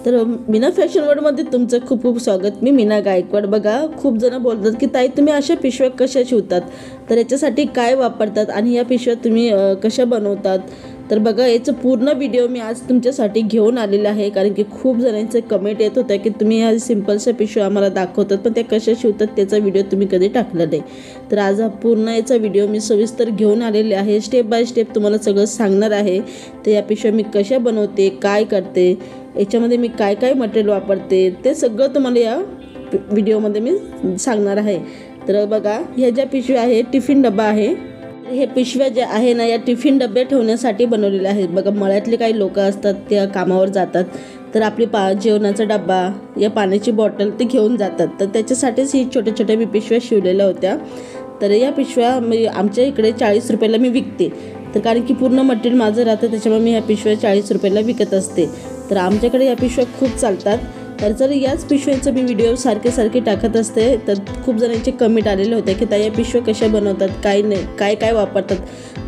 तर मीना फॅशन वर्ल्डमध्ये तुमचं खूप खूप स्वागत। मी मीना गायकवाड। बघा, खूप जण बोलतात की ताई तुम्ही अशा पिशव्या कशा शिवतात, तर याच्यासाठी काय वापरतात आणि या पिशव्या तुम्ही कशा बनवतात। तर बघा, याचं पूर्ण व्हिडिओ मी आज तुमच्यासाठी घेऊन आलेला आहे, कारण की खूप जणांचे कमेंट येत होत्या की तुम्ही या सिंपलच्या पिशव्या आम्हाला दाखवतात पण त्या कशा शिवतात त्याचा व्हिडिओ तुम्ही कधी टाकला नाही। तर आज हा पूर्ण याचा व्हिडिओ मी सविस्तर घेऊन आलेले आहे। स्टेप बाय स्टेप तुम्हाला सगळं सांगणार आहे। तर या पिशव्या मी कशा बनवते, काय करते, याच्यामध्ये मी काय काय मटेरियल वापरते, ते सगळं तुम्हाला या व्हिडिओमध्ये मी सांगणार आहे। तर बघा, ह्या ज्या पिशव्या आहे टिफिन डबा आहे। हे पिशव्या ज्या आहे ना, या टिफिन डबे ठेवण्यासाठी बनवलेल्या आहेत। बघा, मळ्यातले काही लोक असतात, त्या कामावर जातात, तर आपली जेवणाचा डबा या पाण्याची बॉटल ते घेऊन जातात, तर त्याच्यासाठीच ही छोट्या छोट्या मी पिशव्या शिवलेल्या होत्या। तर या पिशव्या आमच्या इकडे 40 रुपयाला मी विकते, तर कारण की पूर्ण मटेरियल माझं राहतं, त्याच्यामुळे मी ह्या पिशव्या 40 रुपयाला विकत असते। तर आमच्याकडे या पिशव्या खूप चालतात। तर जर याच पिशव्यांचं मी व्हिडिओ सारखे टाकत असते, तर खूप जणांचे कमेंट आलेले होते की ताई या पिशव्या कशा बनवतात, काय नाही, काय काय वापरतात।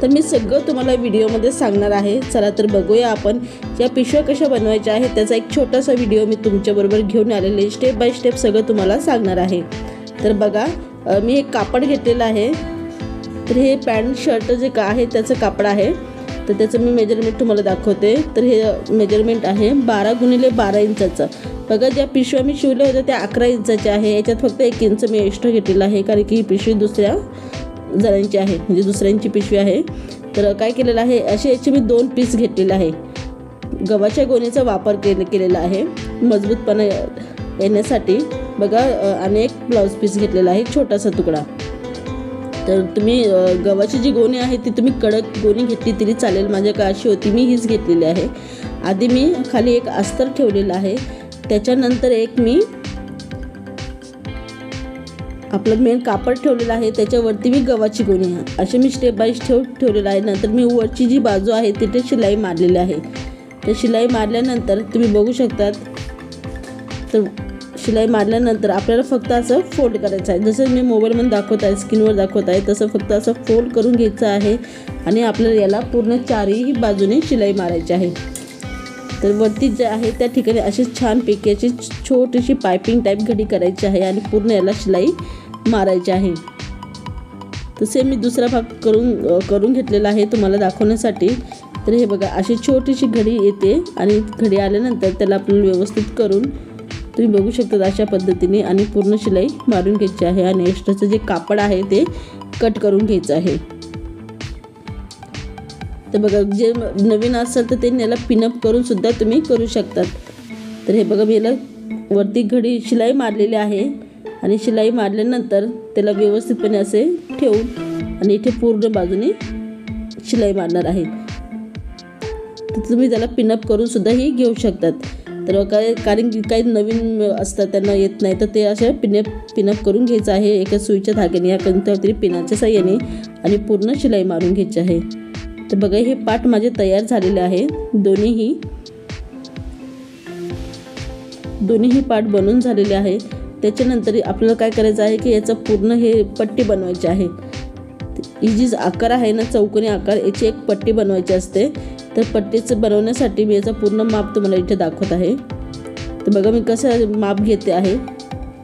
तर मी सगळं तुम्हाला व्हिडिओमध्ये सांगणार आहे। चला तर बघूया आपण या पिशव्या कशा बनवायच्या आहेत, त्याचा एक छोटासा व्हिडिओ मी तुमच्याबरोबर घेऊन आलेले, स्टेप बाय स्टेप सगळं तुम्हाला सांगणार आहे। तर बघा, मी एक कापड घेतलेलं आहे। तर हे पॅन्ट शर्ट जे का आहे त्याचं कापड आहे, तर त्याचं मी मेजरमेंट तुम्हाला दाखवते। तर हे मेजरमेंट आहे 12x12 इंचाचं। बघा, ज्या पिशव्या मी शिवल्या होत्या त्या 11 इंचाच्या आहे। याच्यात फक्त 1 इंच मी एक्स्ट्रा घेतलेला आहे, कारण की ही पिशवी दुसऱ्या जणांची आहे, म्हणजे दुसऱ्यांची पिशवी आहे। तर काय केलेलं आहे, असे याचे मी 2 पीस घेतलेले आहे। गव्हाच्या गोणीचा वापर केलेला आहे मजबूतपणा येण्यासाठी। बघा, आणि एक ब्लाऊज पीस घेतलेला आहे, छोटासा तुकडा। तर तुम्ही गव्हाची जी गोणी आहे ती तुम्ही कडक गोणी घेतली तरी चालेल, माझ्याकडे अशी होती, मी हीच घेतलेली आहे। आधी मी खाली एक अस्तर ठेवलेला आहे, त्याच्यानंतर एक मी आपलं मेन कापड ठेवलेलं आहे, त्याच्यावरती मी गव्हाची गोणी अशी मी स्टेप बाय स्टेप ठेवलेलं आहे। नंतर मी वरची जी बाजू आहे तिथे शिलाई मारलेली आहे। तर शिलाई मारल्यानंतर तुम्ही बघू शकतात, तर शिलाई मारल्यानंतर आपल्याला फक्त असं फोल्ड करायचं आहे, जसं मी मोबाईलमध्ये दाखवत आहे, स्क्रीनवर दाखवत आहे, तसं फक्त असं फोल्ड करून घ्यायचं आहे आणि आपल्याला याला पूर्ण चारही बाजूने शिलाई मारायची आहे। तर वरती जे आहे त्या ठिकाणी अशी छानपैकी अशी छोटीशी पायपिंग टाईप घडी करायची आहे आणि पूर्ण याला शिलाई मारायची आहे। तसे मी दुसरा भाग करून घेतलेला आहे तुम्हाला दाखवण्यासाठी। तर हे बघा, अशी छोटीशी घडी येते आणि घडी आल्यानंतर त्याला आपल्याला व्यवस्थित करून तुम्ही बघू शकता अशा पद्धतीने आणि पूर्ण शिलाई मारून घ्यायची आहे आणि एक्स्ट्राचं जे कापड आहे ते कट करून घ्यायचं आहे। तर बघा, जे नवीन असेल तर ते याला पिनअप करून सुद्धा तुम्ही करू शकतात। तर हे बघा, मी याला वरती घडी शिलाई मारलेली आहे आणि शिलाई मारल्यानंतर त्याला व्यवस्थितपणे असे ठेवून आणि इथे पूर्ण बाजूने शिलाई मारणार आहे। तर तुम्ही त्याला पिनअप करून सुद्धा ही घेऊ शकतात। तर काय, कारण की काही नवीन असतात त्यांना येत नाही, तर ते असे पिनअप करून घ्यायचं आहे एका सुईच्या धाग्याने या कोणत्यातरी पिनाच्या साहाय्याने आणि पूर्ण शिलाई मारून घ्यायची आहे। तर बघा, हे पार्ट माझे तयार झालेले आहे, दोन्हीही पार्ट बनवून झालेले आहे। त्याच्यानंतर आपल्याला काय करायचं आहे की याचा पूर्ण हे पट्टी बनवायची आहे। ही जी आकार आहे ना, चौकोनी आकार, याची एक पट्टी बनवायची असते। तर पट्टीचं बनवण्यासाठी मी याचा पूर्ण माप तुम्हाला इथे दाखवत आहे। तर बघा, मी कसं माप घेते आहे,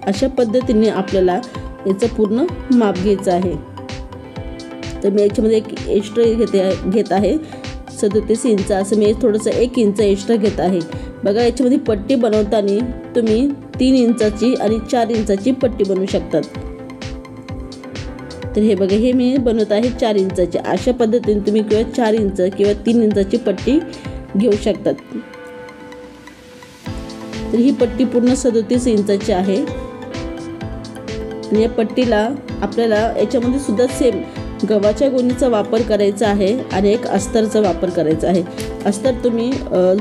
अशा पद्धतीने आपल्याला याचं पूर्ण माप घ्यायचं आहे। तर मी याच्यामध्ये एक एक्स्ट्रा घेत आहे 37 इंच, असं मी थोडंसं 1 इंच एक्स्ट्रा घेत आहे। बघा, याच्यामध्ये पट्टी बनवताना तुम्ही 3 इंचाची आणि 4 इंचाची पट्टी बनवू शकतात। तर हे बघा, हे मी बनवत आहे 4 इंचाची। अशा पद्धतीने तुम्ही किंवा 4 इंच किंवा 3 इंचाची पट्टी घेऊ शकतात। तर ही पट्टी पूर्ण 37 इंचाची आहे आणि या पट्टीला आपल्याला याच्यामध्ये सुद्धा सेम गव्हाच्या गोणीचा वापर करायचा आहे आणि एक अस्तरचा वापर करायचा आहे। अस्तर तुम्ही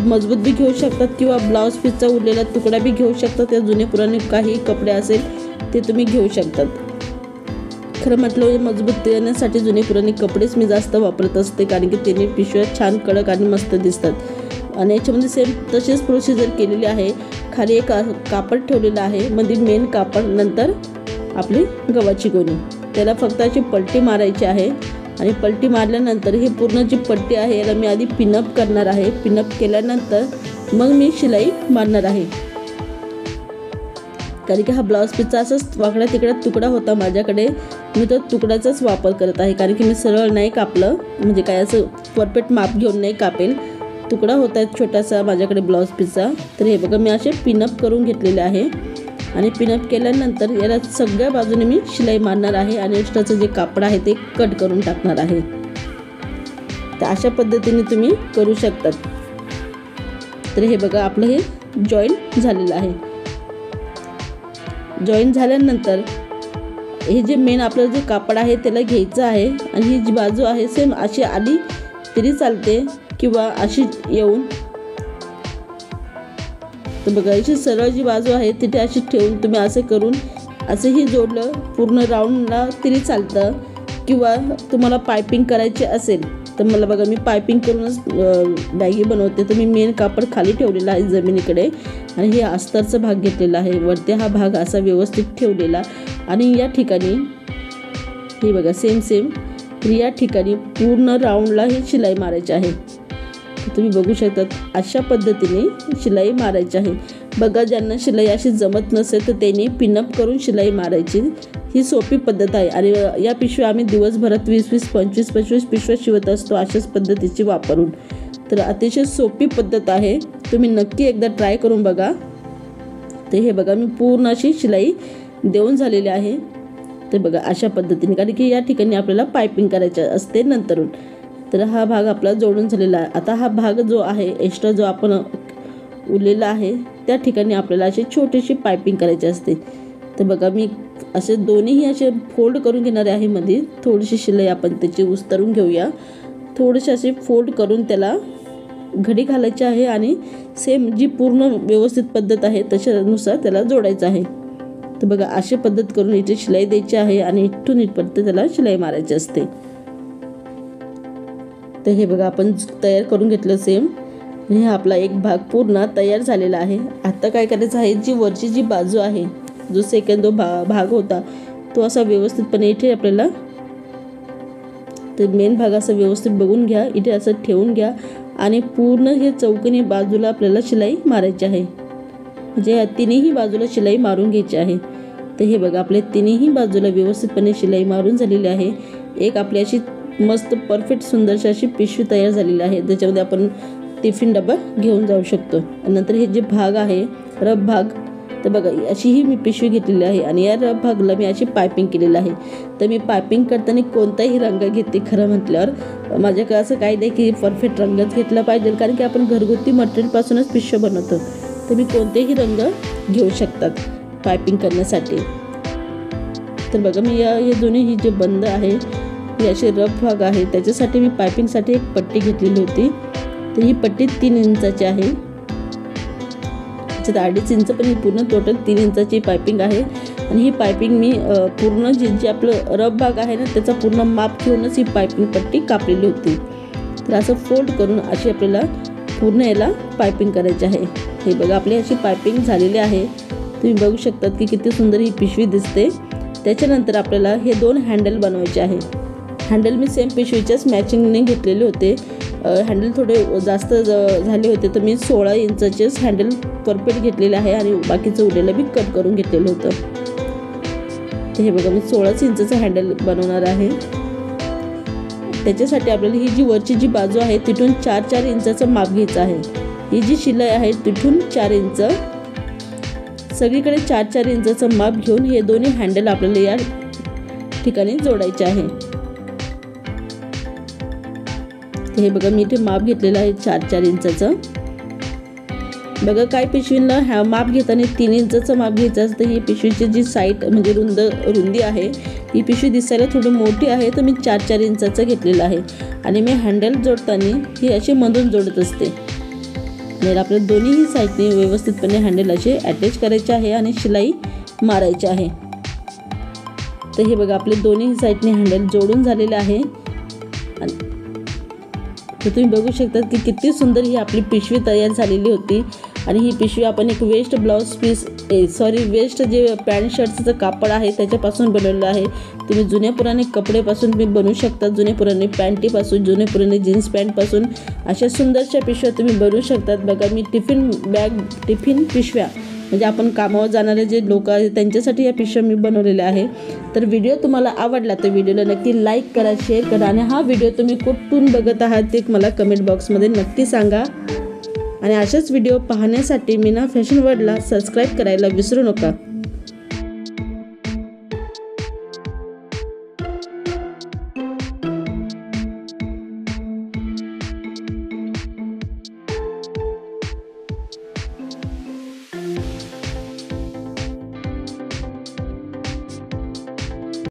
मजबूत बी घेऊ शकतात किंवा ब्लाऊज पीसचा उरलेला तुकडा बी घेऊ शकतात, त्या जुने पुराणे काही कपडे असेल ते तुम्ही घेऊ शकतात। खरं म्हटलं, मजबूत येण्यासाठी जुने पुराणे कपडेच मी जास्त वापरत असते, कारण की त्याने पिशव्या छान कडक आणि मस्त दिसतात। आणि याच्यामध्ये सेम तशीच प्रोसिजर केलेली आहे। खाली एक कापड ठेवलेलं आहे, मध्ये मेन कापड, नंतर आपली गव्हाची गोणी, त्याला फक्त अशी पलटी मारायची आहे आणि पलटी मारल्यानंतर ही पूर्ण जी पट्टी आहे याला मी आधी पिनअप करणार आहे। पिनअप केल्यानंतर मग मी शिलाई मारणार आहे, कारण की हा ब्लाऊज पीसचा असंच वाकड्या तिकड्या तुकडा होता माझ्याकडे, मी तो तुकड्याचाच वापर करत आहे, कारण की मी सरळ नाही कापलं, म्हणजे काय असं परफेक्ट माप घेऊन नाही कापेल, तुकडा होता छोटासा माझ्याकडे ब्लाऊज पीसचा। तर हे बघा मी असे पिनअप करून घेतलेले आहे आणि पिनअप केल्यानंतर याला सगळ्या बाजूने मी शिलाई मारणार आहे आणि एक्स्ट्राचं जे कापड आहे ते कट करून टाकणार आहे। तर अशा पद्धतीने तुम्ही करू शकतात। तर हे बघा आपलं हे जॉईंट झालेलं आहे। जॉईंट झाल्यानंतर हे जे मेन आपलं जे कापड आहे त्याला घ्यायचं आहे आणि ही जी बाजू आहे सेम अशी आली तरी चालते किंवा अशी येऊन, तर बघा अशी सरळ जी बाजू आहे तिथे अशी ठेवून तुम्ही असं करून असंही जोडलं पूर्ण राऊंडला तरी चालतं, किंवा तुम्हाला पायपिंग करायची असेल तर मला बघा मी पायपिंग करूनच बॅगी बनवते। तर मी मेन कापड खाली ठेवलेला आहे जमिनीकडे आणि हे अस्तरचा भाग घेतलेला आहे, वरती हा भाग असा व्यवस्थित ठेवलेला आणि या ठिकाणी हे बघा सेम या ठिकाणी पूर्ण राऊंडला ही शिलाई मारायची आहे। तुम्ही बघू शकतात अशा पद्धतीने शिलाई मारायची आहे। बघा ज्यांना शिलाई अशी जमत नसेल तर त्यांनी पिनअप करून शिलाई मारायची, ही सोपी पद्धत आहे। आणि या पिशव्या आम्ही दिवसभरात 20-20, 25-25 पिशव्या शिवत असतो अशाच पद्धतीची वापरून। तर अतिशय सोपी पद्धत आहे, तुम्ही नक्की एकदा ट्राय करून बघा। तर हे बघा मी पूर्ण अशी शिलाई देऊन झालेली आहे। तर बघा अशा पद्धतीने, कारण की या ठिकाणी आपल्याला पायपिंग करायची असते नंतरून। तर हा भाग आपला जोडून झालेला आहे। आता हा भाग जो आहे एक्स्ट्रा जो आपण उरलेला आहे त्या ठिकाणी आपल्याला अशी छोटीशी पायपिंग करायची असते। तर बघा मी असे दोन्हीही असे फोल्ड करून घेणार आहे, मध्ये थोडीशी शिलाई आपण त्याची उस्तरून घेऊया, थोडीशी अशी फोल्ड करून त्याला घडी घालायची आहे आणि सेम जी पूर्ण व्यवस्थित पद्धत आहे तशानुसार त्याला जोडायचं आहे। तर बघा अशी पद्धत करून इथे शिलाई द्यायची आहे आणि इथून इथपर्यंत त्याला शिलाई मारायची असते। तर हे बघा आपण तयार करून घेतलं सेम, आणि हा आपला एक भाग पूर्ण तयार झालेला आहे। आता काय करायचं आहे, जी वरची जी बाजू आहे जो सेकंड भाग होता तो असा व्यवस्थितपणे इथे आपल्याला तर मेन भाग असा व्यवस्थित बघून घ्या, इथे असं ठेवून घ्या आणि पूर्ण हे चौकोनी बाजूला आपल्याला शिलाई मारायची आहे, म्हणजे तिन्ही बाजूला शिलाई मारून घ्यायची आहे। तर हे बघा आपल्या तिन्ही बाजूला व्यवस्थितपणे शिलाई मारून झालेली आहे। एक आपली अशी मस्त परफेक्ट सुंदरशी अशी पिशवी तयार झालेली आहे, त्याच्यामध्ये आपण टिफिन डबा घेऊन जाऊ शकतो। नंतर हे जे भाग आहे रफ भाग, तर बघा अशी ही मी पिशवी घेतलेली आहे आणि या रफ भागला मी अशी पायपिंग केलेली आहे। तर मी पायपिंग करताना कोणताही रंग घेते, खरं म्हटल्यावर माझ्याकडे असं काही नाही की परफेक्ट रंगच घेतला पाहिजे, कारण की आपण घरगुती मटेरियलपासूनच पिशव्या बनवतो। तर मी कोणतेही रंग घेऊ शकतात पायपिंग करण्यासाठी। तर बघा मी हे दोन्ही ही जे बंद आहे ही अशी रफ भाग आहे त्याच्यासाठी मी पायपिंगसाठी एक पट्टी घेतलेली होती। तर ही पट्टी 3 इंचाची आहे, त्याच्यात 2.5 इंच, पण ही पूर्ण टोटल 3 इंचाची पायपिंग आहे। आणि ही पायपिंग मी पूर्ण जे आपलं रफ भाग आहे ना त्याचा पूर्ण माप घेऊनच ही पायपिंग पट्टी कापलेली होती। तर असं फोल्ड करून अशी आपल्याला पूर्ण याला पायपिंग करायची आहे। हे बघा आपली अशी पायपिंग झालेली आहे, तुम्ही बघू शकतात की किती सुंदर ही पिशवी दिसते। त्याच्यानंतर आपल्याला हे 2 हँडल बनवायचे आहे। हँडल मी सेम पिशवीच्याच मॅचिंगने घेतलेले होते, हँडल थोडे जास्त झाले होते तर मी 16 इंचाचेच हँडल परफेक्ट घेतलेले आहे आणि बाकीचं उरलेलं मी कट करून घेतलेलं होतं। तर हे बघा मी 16 इंचाचं हँडल बनवणार आहे। त्याच्यासाठी आपल्याला ही जी वरची जी बाजू आहे तिथून 4-4 इंचाचं माप घ्यायचं आहे। ही जी शिलाई आहे तिथून 4 इंच, सगळीकडे 4-4 इंचाचं माप घेऊन हे दोन्ही हँडल आपल्याला या ठिकाणी जोडायचे आहे। हे बघा मी इथे माप घेतलेलं आहे 4-4 इंचाचं। बघा काही पिशवींना माप घेताना 3 इंचाचं माप घ्यायचं असतं। ही पिशवीची जी साईड म्हणजे रुंदी आहे ही पिशवी दिसायला थोडी मोठी आहे, तर मी 4-4 इंचाचं घेतलेलं आहे। आणि मी हँडल जोडताना ही अशी मधून जोडत असते आणि आपल्या दोन्हीही साईडने व्यवस्थितपणे हँडल असे अटॅच करायचे आहे आणि शिलाई मारायची आहे। तर हे बघा आपले दोन्ही साईडने हँडल जोडून झालेले आहे। तर तुम्ही बघू शकता की किती सुंदर ही आपली पिशवी तयार झालेली होती आणि ही पिशवी आपण एक वेस्ट ब्लाऊज पीस वेस्ट जे पॅन्ट शर्टचं कापड आहे त्याच्यापासून बनवलेलं आहे। तुम्ही जुन्या पुराणे कपडेपासून तुम्ही बनवू शकता, जुने पुराणे पॅन्टीपासून, जुने पुराणे जीन्स पॅन्टपासून अशा सुंदरशा पिशव्या तुम्ही बनवू शकतात। बघा मी टिफिन पिशव्या म्हणजे आपण कामावर जाणारे जे लोक आहेत त्यांच्यासाठी या पिशव्या मी बनवलेल्या आहे। तर व्हिडिओ तुम्हाला आवडला तर व्हिडिओला नक्की लाईक करा, शेअर करा आणि हा व्हिडिओ तुम्ही कुठून बघत आहात ते मला कमेंट बॉक्समध्ये नक्की सांगा। आणि अशाच व्हिडिओ पाहण्यासाठी मीना फॅशन वर्ल्डला सबस्क्राईब करायला विसरू नका।